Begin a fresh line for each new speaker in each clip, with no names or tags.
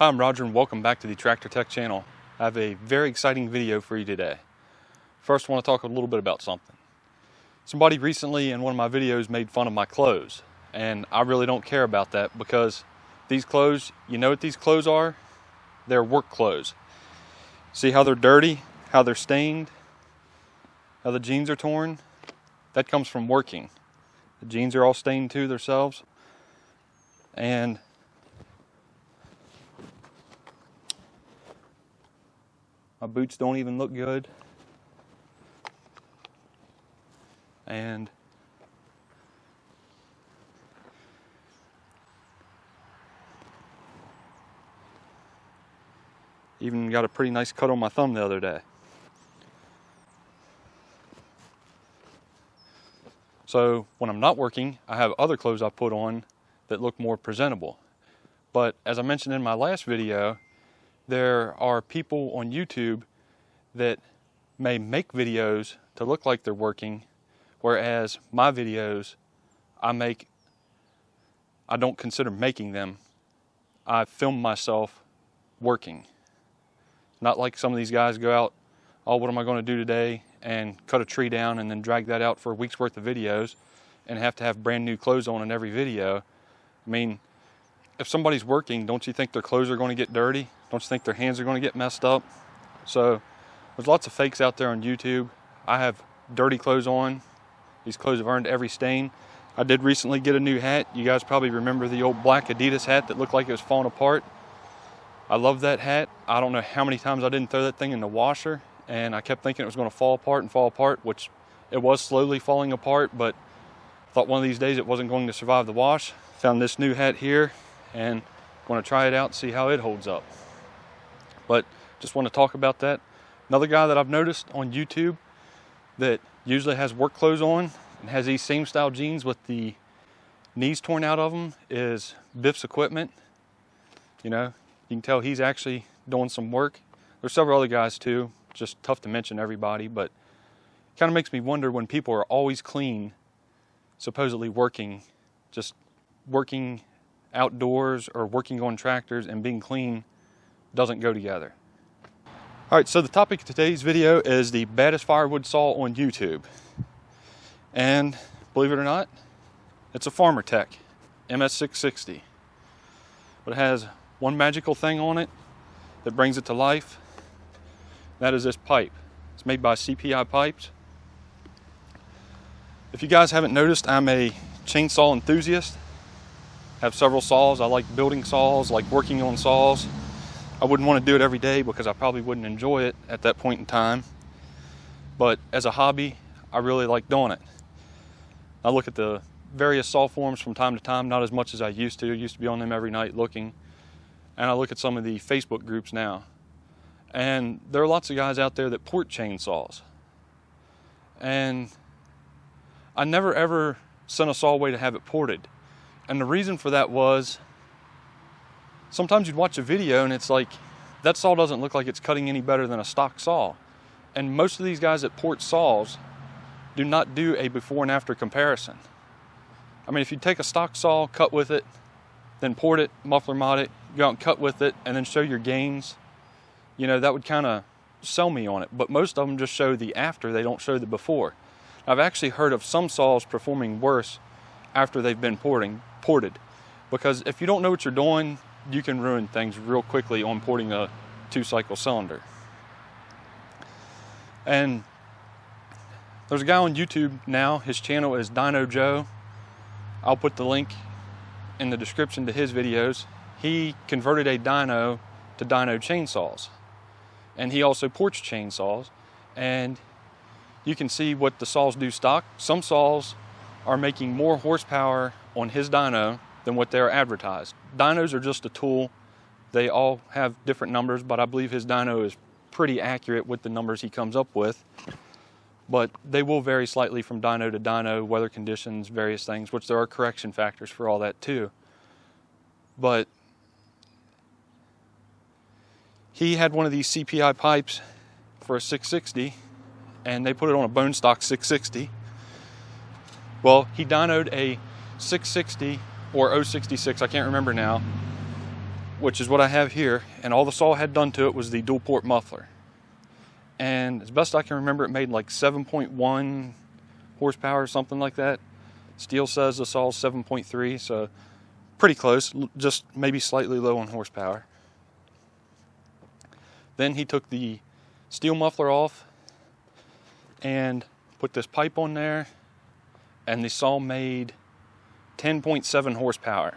Hi, I'm Roger and welcome back to the Tractor Tech channel. I have a very exciting video for you today. First, I want to talk a little bit about something. Somebody recently in one of my videos made fun of my clothes, and I really don't care about that because these clothes, you know what these clothes are? They're work clothes. See how they're dirty, how they're stained, how the jeans are torn? That comes from working. The jeans are all stained too themselves, and my boots don't even look good. And even got a pretty nice cut on my thumb the other day. So when I'm not working, I have other clothes I put on that look more presentable. But as I mentioned in my last video, there are people on YouTube that may make videos to look like they're working, whereas my videos I don't consider making them. I film myself working. Not like some of these guys go out, oh, what am I going to do today, and cut a tree down and then drag that out for a week's worth of videos and have to have brand new clothes on in every video. I mean, if somebody's working, don't you think their clothes are going to get dirty? Don't you think their hands are going to get messed up? So there's lots of fakes out there on YouTube. I have dirty clothes on. These clothes have earned every stain. I did recently get a new hat. You guys probably remember the old black Adidas hat that looked like it was falling apart. I love that hat. I don't know how many times I didn't throw that thing in the washer, and I kept thinking it was going to fall apart, which it was slowly falling apart, but I thought one of these days it wasn't going to survive the wash. Found this new hat here and going to try it out and see how it holds up. But just want to talk about that. Another guy that I've noticed on YouTube that usually has work clothes on and has these same style jeans with the knees torn out of them is Biff's Equipment. You know, you can tell he's actually doing some work. There's several other guys too, just tough to mention everybody, but it kind of makes me wonder when people are always clean, supposedly working, just working outdoors or working on tractors and being clean doesn't go together. All right, so the topic of today's video is the baddest firewood saw on YouTube. And believe it or not, it's a Farmer Tech MS660. But it has one magical thing on it that brings it to life. That is this pipe. It's made by CPI Pipes. If you guys haven't noticed, I'm a chainsaw enthusiast. I have several saws. I like building saws, like working on saws. I wouldn't want to do it every day because I probably wouldn't enjoy it at that point in time. But as a hobby, I really like doing it. I look at the various saw forums from time to time, not as much as I used to. I used to be on them every night looking. And I look at some of the Facebook groups now. And there are lots of guys out there that port chainsaws. And I never ever sent a saw away to have it ported. And the reason for that was sometimes you'd watch a video and it's like, that saw doesn't look like it's cutting any better than a stock saw. And most of these guys that port saws do not do a before and after comparison. I mean, if you take a stock saw, cut with it, then port it, muffler mod it, go out and cut with it, and then show your gains, you know, that would kind of sell me on it. But most of them just show the after, they don't show the before. I've actually heard of some saws performing worse after they've been ported. Because if you don't know what you're doing, you can ruin things real quickly on porting a 2-cycle cylinder. And there's a guy on YouTube now, his channel is Dino Joe. I'll put the link in the description to his videos. He converted a dyno to dyno chainsaws. And he also ports chainsaws. And you can see what the saws do stock. Some saws are making more horsepower on his dyno than what they're advertised. Dynos are just a tool. They all have different numbers, but I believe his dyno is pretty accurate with the numbers he comes up with. But they will vary slightly from dyno to dyno, weather conditions, various things, which there are correction factors for all that too. But he had one of these CPI pipes for a 660, and they put it on a bone stock 660. Well, he dynoed a 660 or 066, I can't remember now, which is what I have here, and all the saw had done to it was the dual port muffler. And as best I can remember, it made like 7.1 horsepower or something like that. Steel says the saw is 7.3, so pretty close, just maybe slightly low on horsepower. Then he took the steel muffler off and put this pipe on there, and the saw made 10.7 horsepower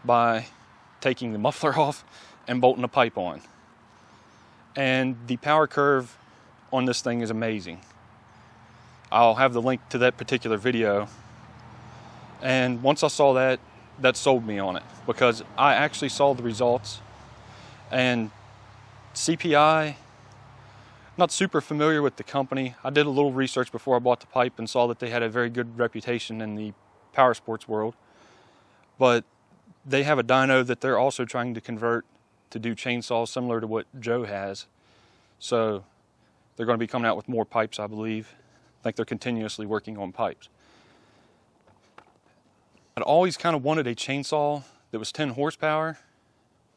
by taking the muffler off and bolting the pipe on. And the power curve on this thing is amazing. I'll have the link to that particular video. And once I saw that, that sold me on it, because I actually saw the results. And CPI, not super familiar with the company. I did a little research before I bought the pipe and saw that they had a very good reputation in the power sports world. But they have a dyno that they're also trying to convert to do chainsaws similar to what Joe has. So they're going to be coming out with more pipes, I believe. I think they're continuously working on pipes. I'd always kind of wanted a chainsaw that was 10 horsepower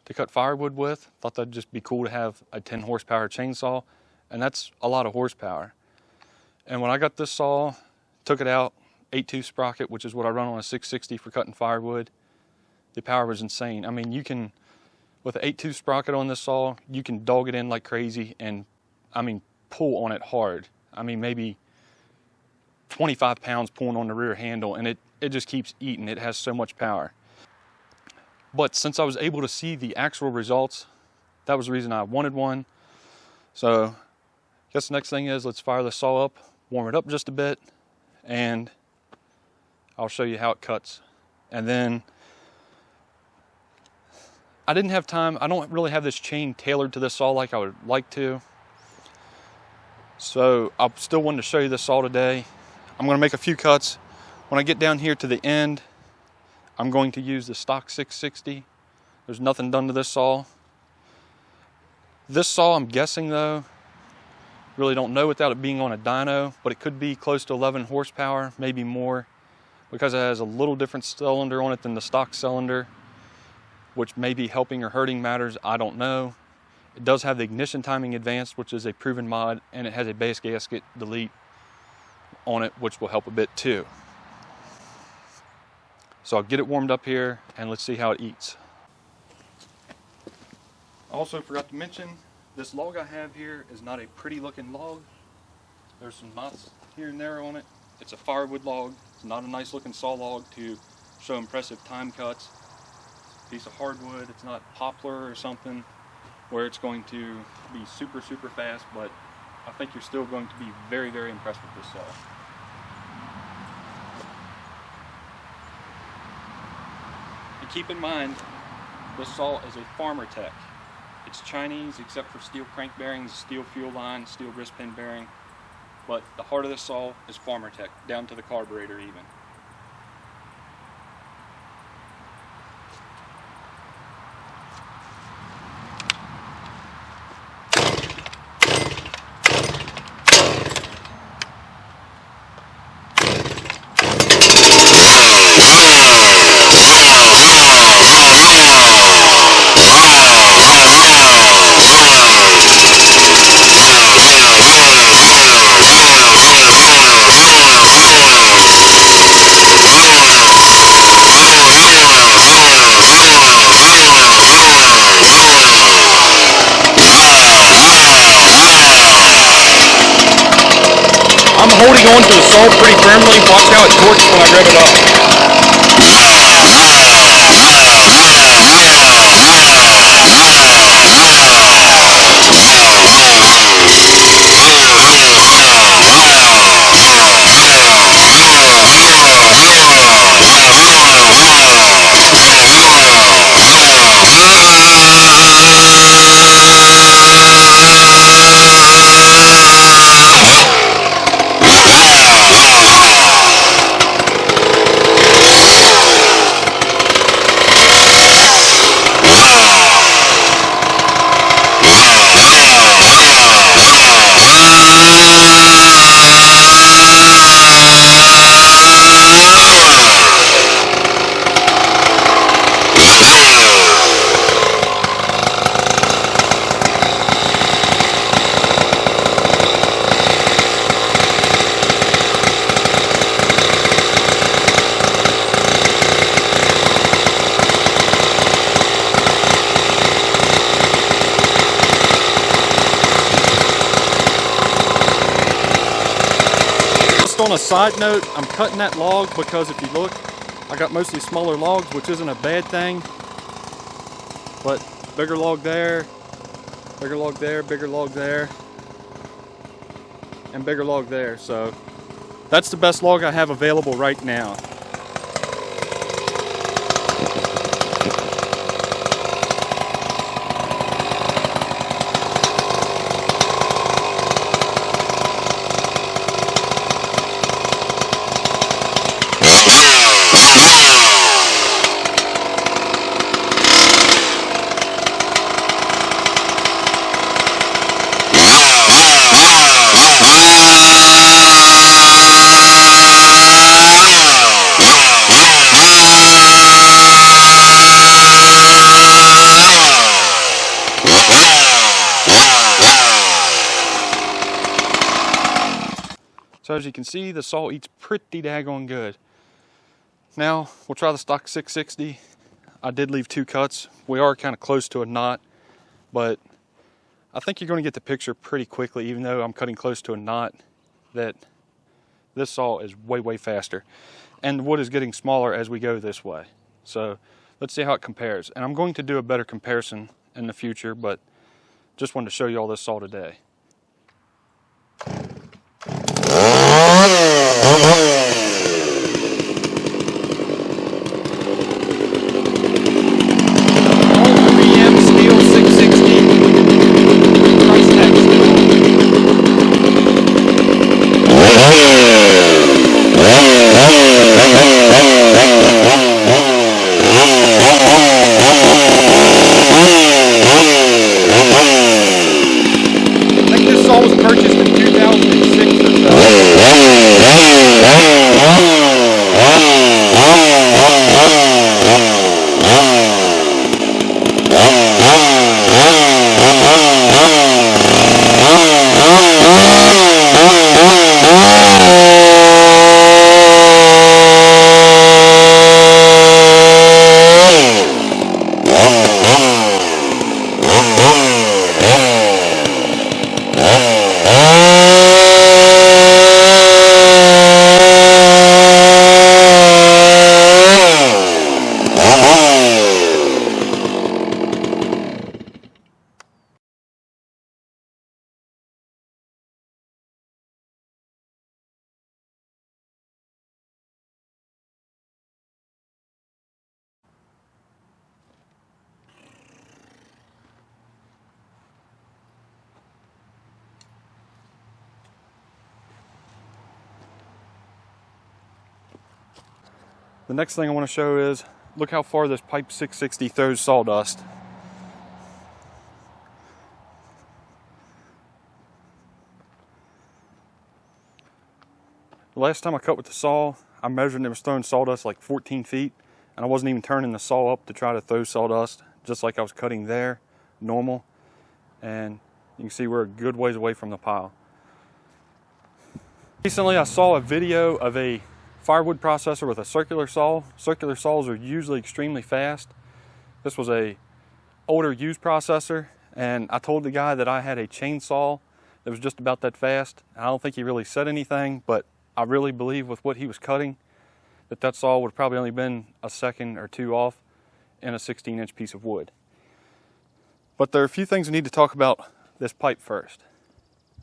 to cut firewood with. Thought that'd just be cool to have a 10 horsepower chainsaw, and that's a lot of horsepower. And when I got this saw, took it out, 8-tooth sprocket, which is what I run on a 660 for cutting firewood, the power was insane. I mean, you can, with an 8-tooth sprocket on this saw, you can dog it in like crazy and, I mean, pull on it hard. I mean, maybe 25 pounds pulling on the rear handle, and it just keeps eating. It has so much power. But since I was able to see the actual results, that was the reason I wanted one. So I guess the next thing is, let's fire the saw up, warm it up just a bit, and I'll show you how it cuts. And then I didn't have time. I don't really have this chain tailored to this saw like I would like to. So I still wanted to show you this saw today. I'm going to make a few cuts. When I get down here to the end, I'm going to use the stock 660. There's nothing done to this saw. This saw, I'm guessing though, really don't know without it being on a dyno, but it could be close to 11 horsepower, maybe more, because it has a little different cylinder on it than the stock cylinder, which may be helping or hurting matters, I don't know. It does have the ignition timing advanced, which is a proven mod, and it has a base gasket delete on it, which will help a bit too. So I'll get it warmed up here and let's see how it eats. Also forgot to mention, this log I have here is not a pretty looking log. There's some knots here and there on it. It's a firewood log. It's not a nice looking saw log to show impressive time cuts. Piece of hardwood. It's not poplar or something where it's going to be super fast, but I think you're still going to be very impressed with this saw. And keep in mind, this saw is a farmer tech. It's Chinese except for steel crank bearings, steel fuel line, steel wrist pin bearing, but the heart of this saw is farmer tech, down to the carburetor even. I'm holding on to the saw pretty firmly. Watch how it torques when I rev it up. a side note, I'm cutting that log because if you look, I got mostly smaller logs, which isn't a bad thing. But bigger log there, bigger log there, bigger log there, and bigger log there. So that's the best log I have available right now. So as you can see, the saw eats pretty daggone good. Now, we'll try the stock 660. I did leave 2 cuts. We are kind of close to a knot, but I think you're going to get the picture pretty quickly, even though I'm cutting close to a knot, that this saw is way, way faster. And the wood is getting smaller as we go this way. So let's see how it compares. And I'm going to do a better comparison in the future, but just wanted to show you all this saw today. The next thing I want to show is, look how far this pipe 660 throws sawdust. The last time I cut with the saw, I measured and it was throwing sawdust like 14 feet, and I wasn't even turning the saw up to try to throw sawdust, just like I was cutting there, normal. And you can see we're a good ways away from the pile. Recently I saw a video of a firewood processor with a circular saw. Circular saws are usually extremely fast. This was a older used processor, and I told the guy that I had a chainsaw that was just about that fast. I don't think he really said anything, but I really believe with what he was cutting that saw would have probably only been a second or 2 off in a 16-inch piece of wood. But there are a few things we need to talk about this pipe first.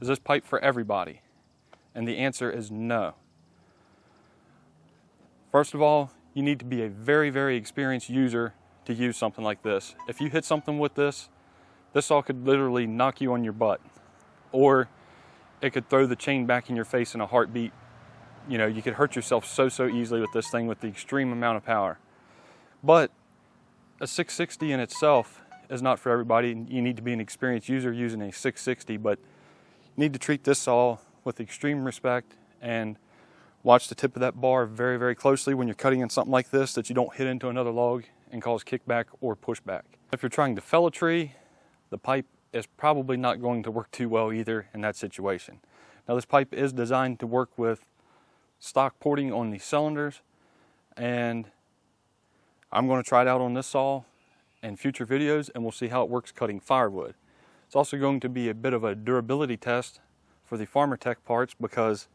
Is this pipe for everybody? And the answer is no. First of all, you need to be a very, very experienced user to use something like this. If you hit something with this saw could literally knock you on your butt, or it could throw the chain back in your face in a heartbeat. You know, you could hurt yourself so easily with this thing with the extreme amount of power. But a 660 in itself is not for everybody. You need to be an experienced user using a 660, but you need to treat this saw with extreme respect and watch the tip of that bar very, very closely when you're cutting in something like this, that you don't hit into another log and cause kickback or pushback. If you're trying to fell a tree, the pipe is probably not going to work too well either in that situation. Now this pipe is designed to work with stock porting on the cylinders, and I'm going to try it out on this saw in future videos, and we'll see how it works cutting firewood. It's also going to be a bit of a durability test for the Farmer Tech parts, because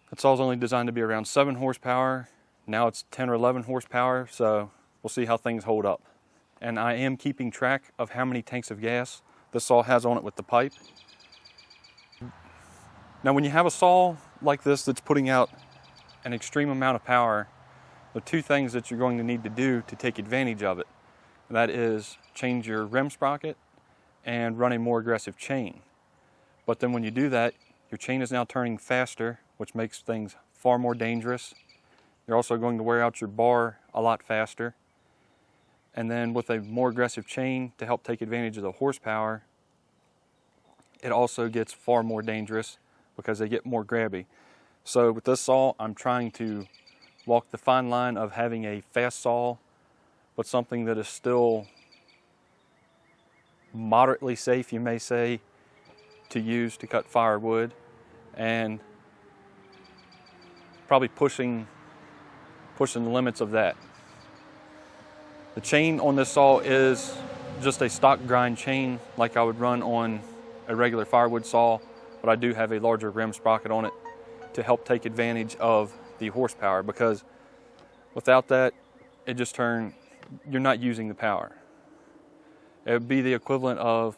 That saw's only designed to be around 7 horsepower. Now it's 10 or 11 horsepower, so we'll see how things hold up. And I am keeping track of how many tanks of gas this saw has on it with the pipe. Now when you have a saw like this that's putting out an extreme amount of power, there are 2 things that you're going to need to do to take advantage of it. That is change your rim sprocket and run a more aggressive chain. But then when you do that, your chain is now turning faster, which makes things far more dangerous. You're also going to wear out your bar a lot faster. And then with a more aggressive chain to help take advantage of the horsepower, it also gets far more dangerous because they get more grabby. So with this saw, I'm trying to walk the fine line of having a fast saw, but something that is still moderately safe, you may say, to use to cut firewood, and probably pushing the limits of that. The chain on this saw is just a stock grind chain like I would run on a regular firewood saw, but I do have a larger rim sprocket on it to help take advantage of the horsepower, because without that, you're not using the power. It would be the equivalent of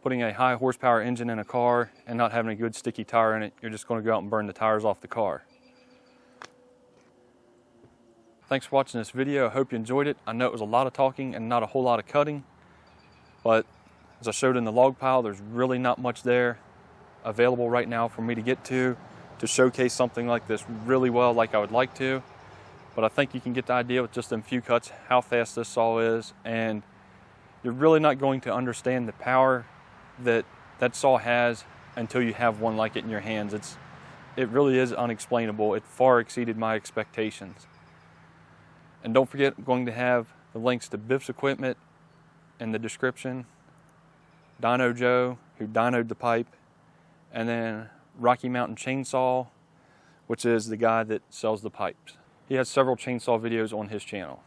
putting a high horsepower engine in a car and not having a good sticky tire in it. You're just going to go out and burn the tires off the car. Thanks for watching this video. I hope you enjoyed it. I know it was a lot of talking and not a whole lot of cutting, but as I showed in the log pile, there's really not much there available right now for me to get to showcase something like this really well like I would like to. But I think you can get the idea with just them few cuts how fast this saw is, and you're really not going to understand the power that saw has until you have one like it in your hands. It really is unexplainable. It far exceeded my expectations. And don't forget, I'm going to have the links to Biff's equipment in the description, Dyno Joe, who dynoed the pipe, and then Rocky Mountain Chainsaw, which is the guy that sells the pipes. He has several chainsaw videos on his channel.